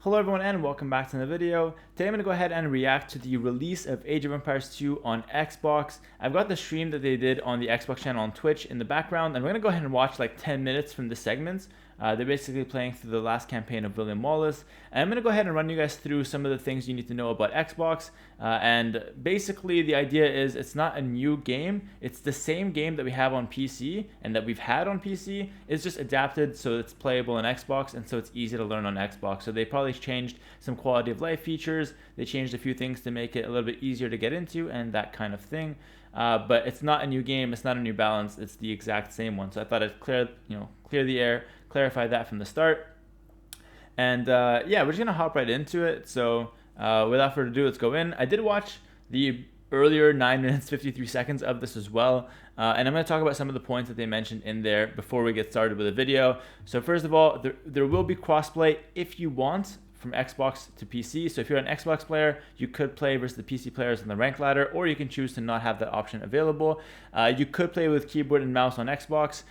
Hello everyone and welcome back to the video. Today I'm going to go ahead and react to the release of Age of Empires 2 on Xbox. I've got the stream that they did on the Xbox channel on Twitch in the background, and we're going to go ahead and watch like 10 minutes from the segments. They're basically playing through the last campaign of William Wallace. And I'm going to go ahead and run you guys through some of the things you need to know about Xbox. And basically the idea is it's not a new game. It's the same game that we have on PC and that we've had on PC. It's just adapted so it's playable on Xbox and so it's easy to learn on Xbox. So they probably changed some quality of life features. They changed a few things to make it a little bit easier to get into and that kind of thing. But it's not a new game. It's not a new balance. It's the exact same one. So I thought I'd clear the air, clarify that from the start. And yeah, we're just gonna hop right into it. So without further ado, let's go in. I did watch the earlier 9 minutes 53 seconds of this as well, and I'm going to talk about some of the points that they mentioned in there before we get started with the video. So first of all, there will be crossplay if you want from Xbox to PC. So if you're an Xbox player, you could play versus the PC players on the rank ladder, or you can choose to not have that option available. You could play with keyboard and mouse on Xbox.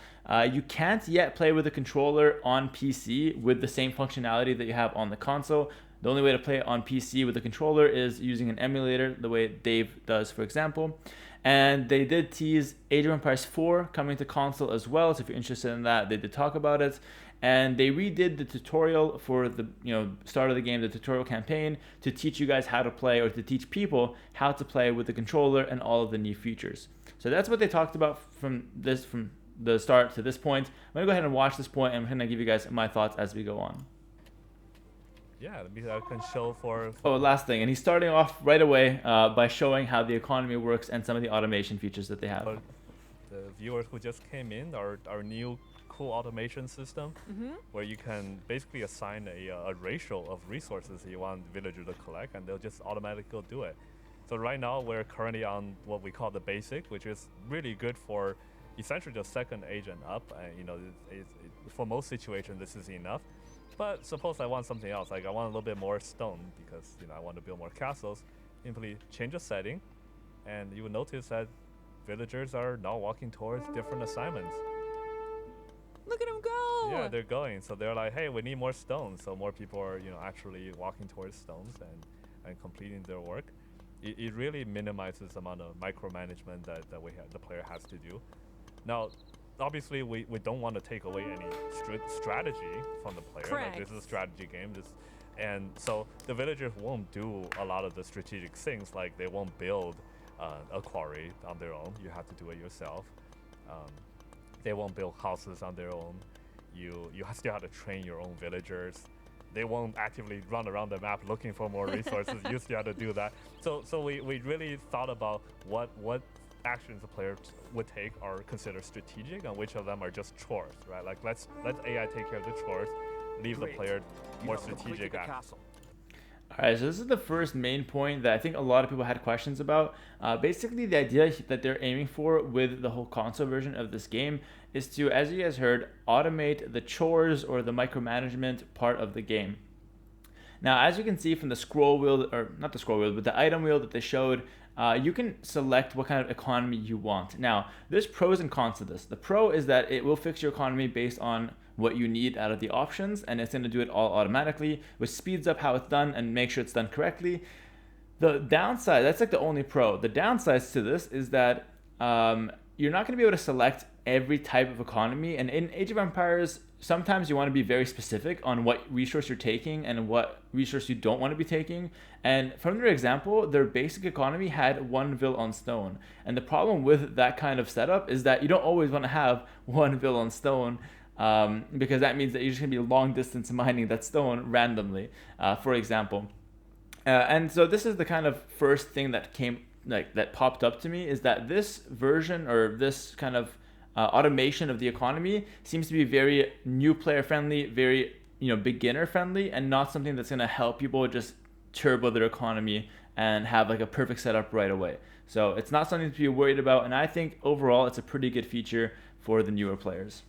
You can't yet play with a controller on PC with the same functionality that you have on the console. The only way to play it on PC with a controller is using an emulator, the way Dave does, for example. And they did tease Age of Empires 4 coming to console as well, so if you're interested in that, they did talk about it. And they redid the tutorial for the start of the game, the tutorial campaign, to teach you guys how to play, or to teach people how to play with the controller and all of the new features. So that's what they talked about from the start to this point. I'm going to go ahead and watch this point, and I'm going to give you guys my thoughts as we go on. Yeah, I can show for... Oh, last thing, and he's starting off right away by showing how the economy works and some of the automation features that they have. For the viewers who just came in, our new cool automation system, where you can basically assign a ratio of resources you want the villager to collect, and they'll just automatically do it. So right now we're currently on what we call the basic, which is really good for essentially the second agent up, and for most situations this is enough. But suppose I want something else, like I want a little bit more stone because I want to build more castles. Simply change the setting, and you will notice that villagers are now walking towards different assignments. Look at them go! Yeah, they're going. So they're like, hey, we need more stones. So more people are actually walking towards stones and completing their work. It really minimizes the amount of micromanagement that the player has to do. Now, obviously, we don't want to take away any strategy from the player. Correct. Like, this is a strategy game. And so the villagers won't do a lot of the strategic things, like they won't build a quarry on their own. You have to do it yourself. They won't build houses on their own. You still have to train your own villagers. They won't actively run around the map looking for more resources. You still have to do that. So we really thought about what actions the player would take are considered strategic, and which of them are just chores, right? Like let AI take care of the chores, leave the player more strategic actions. Alright, so this is the first main point that I think a lot of people had questions about. Basically, the idea that they're aiming for with the whole console version of this game is to, as you guys heard, automate the chores or the micromanagement part of the game. Now, as you can see from the scroll wheel, or not the scroll wheel, but the item wheel that they showed, you can select what kind of economy you want. Now, there's pros and cons to this. The pro is that it will fix your economy based on what you need out of the options, and it's going to do it all automatically, which speeds up how it's done and makes sure it's done correctly. The downside, that's like the only pro. The downsides to this is that you're not going to be able to select every type of economy, and in Age of Empires, sometimes you want to be very specific on what resource you're taking and what resource you don't want to be taking. And from their example, their basic economy had 1 vill on stone. And the problem with that kind of setup is that you don't always want to have 1 vill on stone, because that means that you're just going to be long distance mining that stone randomly, for example. And so this is the kind of first thing that that popped up to me, is that this version, or this kind of automation of the economy, seems to be very new player friendly, very beginner friendly, and not something that's going to help people just turbo their economy and have like a perfect setup right away. So it's not something to be worried about, and I think overall it's a pretty good feature for the newer players.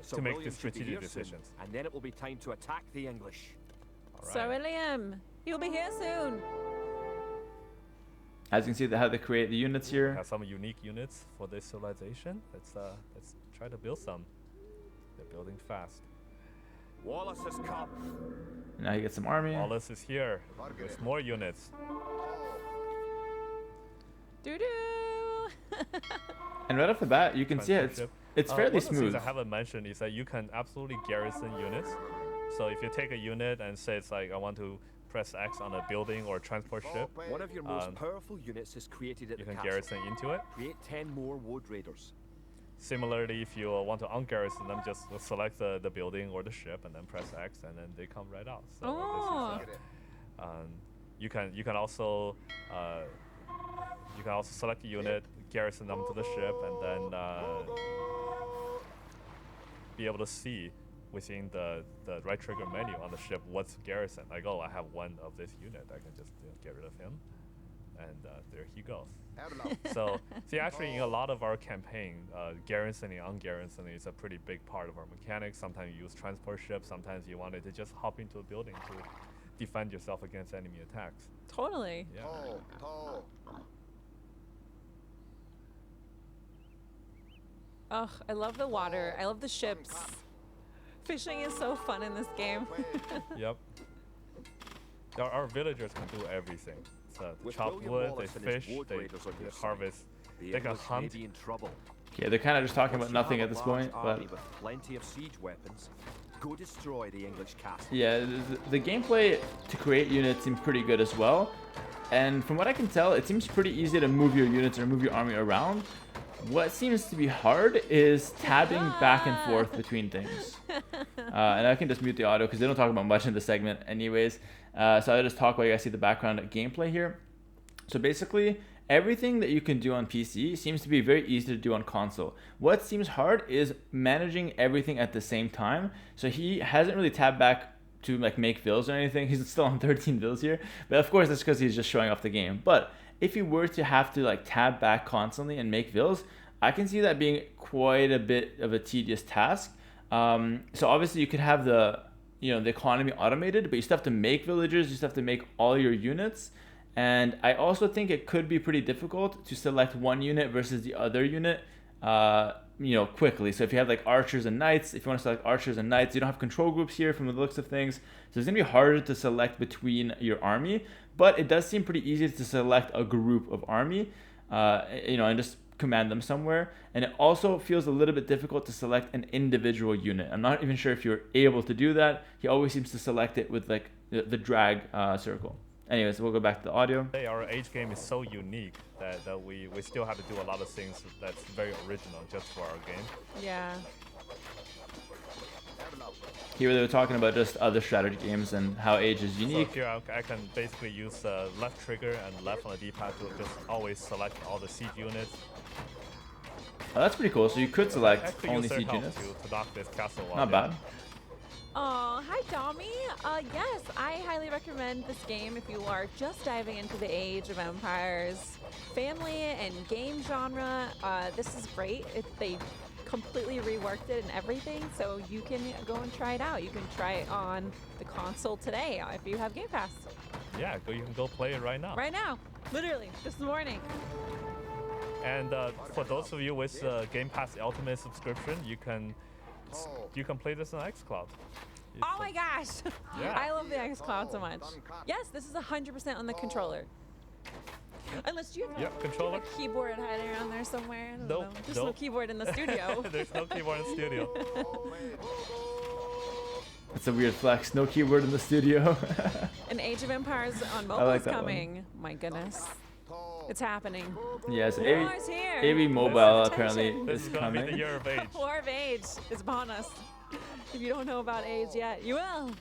To make the strategic decisions. And then it will be time to attack the English. Right. So William, you'll be here soon. As you can see, how they create the units here. Have some unique units for this civilization. Let's try to build some. They're building fast. Wallace has come. Now he gets some army. Wallace is here with more units. Doo-doo! And right off the bat, you can see it's fairly one of the smooth. things I haven't mentioned is that you can absolutely garrison units. So if you take a unit and say it's like I want to press X on a building or a transport ship, One of your most powerful units is created at you the can castle. garrison into it. Create 10 more wood raiders. Similarly, if you want to ungarrison them, just select the building or the ship and then press X, and then they come right out. So Oh. this is, you can also select a unit, garrison them to the ship, and then be able to see within the right trigger menu on the ship what's garrison. Like, oh, I have one of this unit, I can just get rid of him, and there he goes. So see, actually, in a lot of our campaign, garrisoning, ungarrisoning is a pretty big part of our mechanics. Sometimes you use transport ships. Sometimes you wanted to just hop into a building to defend yourself against enemy attacks. Totally. Yeah. Ugh, I love the water. I love the ships. Fishing is so fun in this game. Yep. Our villagers can do everything. So With chop William wood, Wallace they and his fish, wood they raiders on your side, harvest, The they can English may hunt. be in trouble. Yeah, they're kind of just talking Once about you nothing have at a this large point, army but with plenty of siege weapons, go destroy the English castle. yeah, the gameplay to create units seems pretty good as well. And from what I can tell, it seems pretty easy to move your units or move your army around. What seems to be hard is tabbing back and forth between things. And I can just mute the audio because they don't talk about much in the segment anyways. So I'll just talk while you guys see the background gameplay here. So basically, everything that you can do on PC seems to be very easy to do on console. What seems hard is managing everything at the same time. So he hasn't really tabbed back to like make vills or anything. He's still on 13 vills here. But of course, that's because he's just showing off the game. But if you were to have to like tab back constantly and make vills, I can see that being quite a bit of a tedious task. So obviously you could have the economy automated, but you still have to make villagers, you still have to make all your units. And I also think it could be pretty difficult to select one unit versus the other unit, quickly. So if you have like archers and knights, if you want to select archers and knights, you don't have control groups here from the looks of things. So it's going to be harder to select between your army, but it does seem pretty easy to select a group of army, and just command them somewhere. And it also feels a little bit difficult to select an individual unit. I'm not even sure if you're able to do that. He always seems to select it with like the drag circle. Anyways, we'll go back to the audio. Hey, our age game is so unique that we still have to do a lot of things that's very original just for our game. Yeah. Here they were talking about just other strategy games and how age is unique. So here I can basically use left trigger and left on the D-pad to just always select all the siege units. Oh, that's pretty cool. So you could select Actually only use their siege help units. to knock this castle while Not they're- bad. Oh, hi, Domi. Yes, I highly recommend this game if you are just diving into the Age of Empires family and game genre. This is great. They completely reworked it and everything, so you can go and try it out. You can try it on the console today if you have Game Pass. Yeah, you can go play it right now. Right now, literally, this morning. And for those of you with Game Pass Ultimate subscription, you can play this on xCloud. Oh my gosh! Yeah. I love the xCloud so much. Yes, this is 100% on the controller. Unless you have Yep, controller. a keyboard hiding around there somewhere. I don't Nope, know. There's no nope. keyboard in the studio. There's no keyboard in the studio. That's a weird flex. No keyboard in the studio. An Age of Empires on I mobile like is that one. coming. My goodness. It's happening. Yes, War is here. AV Mobile Attention. apparently This is is gonna be the coming. year of age. War of Age is upon us. If you don't know about Age yet, you will.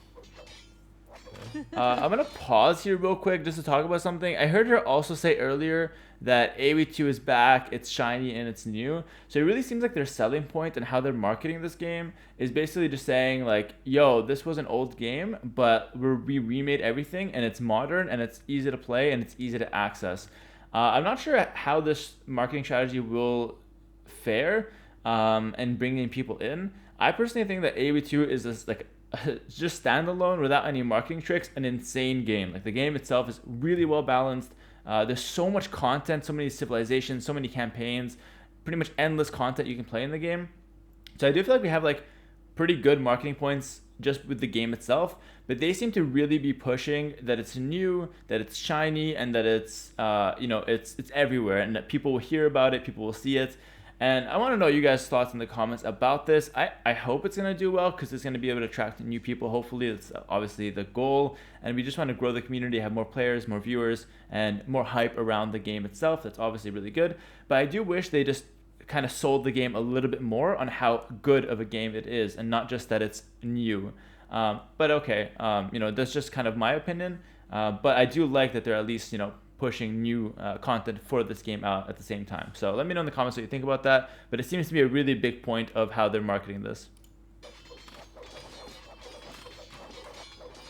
I'm gonna pause here real quick just to talk about something. I heard her also say earlier that AV2 is back, it's shiny and it's new. So it really seems like their selling point and how they're marketing this game is basically just saying like, yo, this was an old game, but we remade everything and it's modern and it's easy to play and it's easy to access. I'm not sure how this marketing strategy will fare and bringing people in. I personally think that AV2 is this like just standalone without any marketing tricks, an insane game. Like the game itself is really well balanced. There's so much content, so many civilizations, so many campaigns, pretty much endless content you can play in the game. So I do feel like we have like pretty good marketing points just with the game itself, but they seem to really be pushing that it's new, that it's shiny, and that it's it's everywhere, and that people will hear about it, people will see it. And I want to know you guys' thoughts in the comments about this. I hope it's going to do well because it's going to be able to attract new people. Hopefully, it's obviously the goal. And we just want to grow the community, have more players, more viewers, and more hype around the game itself. That's obviously really good. But I do wish they just kind of sold the game a little bit more on how good of a game it is and not just that it's new. But okay, that's just kind of my opinion. But I do like that they're at least, pushing new content for this game out at the same time. So let me know in the comments what you think about that. But it seems to be a really big point of how they're marketing this.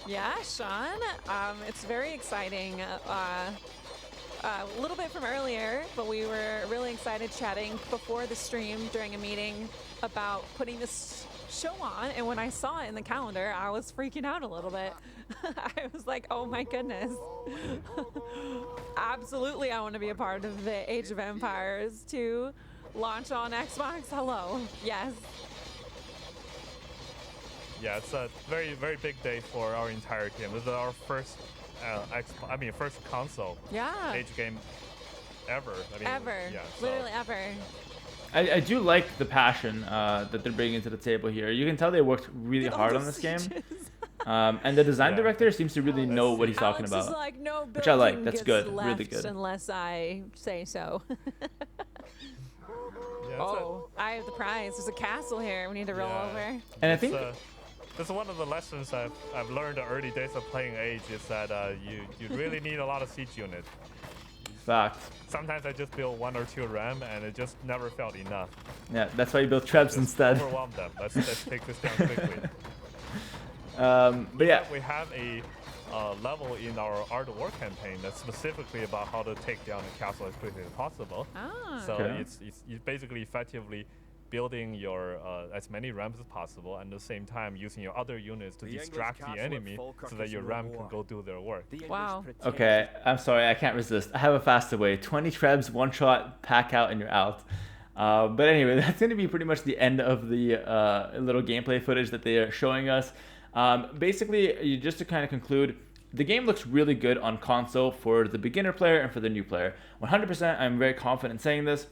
Yeah, Sean, it's very exciting. A little bit from earlier, but we were really excited chatting before the stream during a meeting about putting this show on, and when I saw it in the calendar, I was freaking out a little bit. I was like, oh my goodness. Absolutely, I want to be a part of the Age of Empires 2 launch on Xbox. Hello. Yes. Yeah, it's a very, very big day for our entire team. This is our first first console Age game ever. Ever. Yeah, literally ever. I do like the passion that they're bringing to the table here. You can tell they worked really hard on this game. And the design director seems to really know what he's talking Alex about. is like, no, which I like. That's gets good. left Really good. Unless I say so. I have the prize. There's a castle here. We need to roll over. And I think that's one of the lessons I've learned in the early days of playing Age is that you really need a lot of siege units. Fact. Sometimes I just build 1 or 2 RAM and it just never felt enough. Yeah, that's why you built Trebs instead. Overwhelm them. Let's take this down quickly. But yeah, we have a level in our Art of War campaign that's specifically about how to take down the castle as quickly as possible. So it's basically effectively building your as many ramps as possible, and at the same time using your other units to distract the enemy so that your ram can go do their work. Wow. Okay, I'm sorry, I can't resist. I have a faster way. 20 Trebs, 1 shot, pack out, and you're out. But anyway, that's going to be pretty much the end of the little gameplay footage that they are showing us. Basically, just to kind of conclude, the game looks really good on console for the beginner player and for the new player. 100%, I'm very confident in saying this.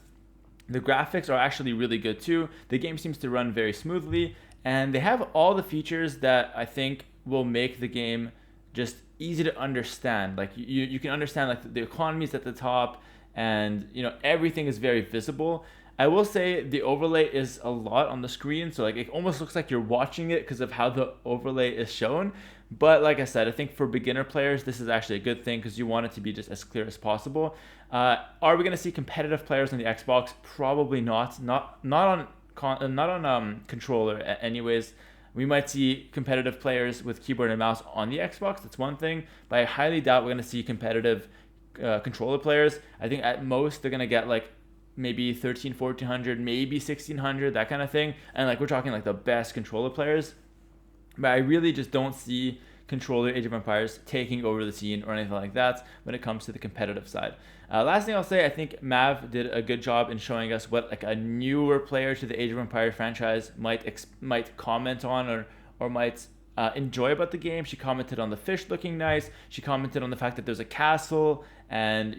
The graphics are actually really good too. The game seems to run very smoothly, and they have all the features that I think will make the game just easy to understand. Like you can understand like the economy's at the top, and everything is very visible. I will say the overlay is a lot on the screen, so like it almost looks like you're watching it because of how the overlay is shown. But like I said, I think for beginner players, this is actually a good thing because you want it to be just as clear as possible. Are we going to see competitive players on the Xbox? Probably not. Not on controller. Anyways, we might see competitive players with keyboard and mouse on the Xbox. That's one thing. But I highly doubt we're going to see competitive controller players. I think at most they're going to get like maybe 13, 1400, maybe 1600, that kind of thing. And like we're talking like the best controller players. But I really just don't see controller Age of Empires taking over the scene or anything like that when it comes to the competitive side. Last thing I'll say, I think Mav did a good job in showing us what like a newer player to the Age of Empires franchise might comment on or might enjoy about the game. She commented on the fish looking nice. She commented on the fact that there's a castle and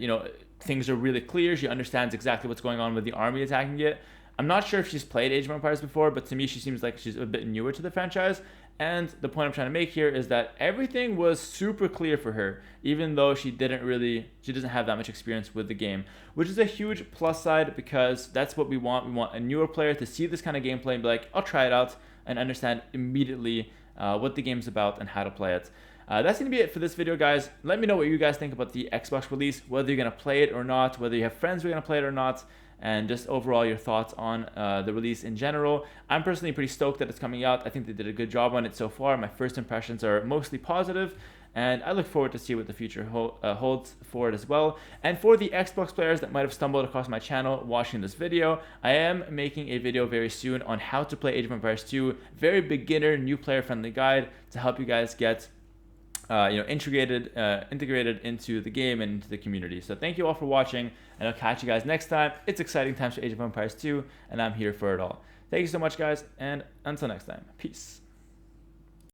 things are really clear. She understands exactly what's going on with the army attacking it. I'm not sure if she's played Age of Empires before, but to me she seems like she's a bit newer to the franchise. And the point I'm trying to make here is that everything was super clear for her, even though she doesn't have that much experience with the game, which is a huge plus side because that's what we want. We want a newer player to see this kind of gameplay and be like, I'll try it out and understand immediately what the game's about and how to play it. That's going to be it for this video, guys. Let me know what you guys think about the Xbox release, whether you're going to play it or not, whether you have friends who are going to play it or not, and just overall your thoughts on the release in general. I'm personally pretty stoked that it's coming out. I think they did a good job on it so far. My first impressions are mostly positive, and I look forward to see what the future holds for it as well. And for the Xbox players that might have stumbled across my channel watching this video, I am making a video very soon on how to play Age of Empires 2, very beginner, new player friendly guide to help you guys get integrated into the game and into the community. So thank you all for watching, and I'll catch you guys next time. It's exciting times for Age of Empires 2, and I'm here for it all. Thank you so much, guys, and until next time, peace.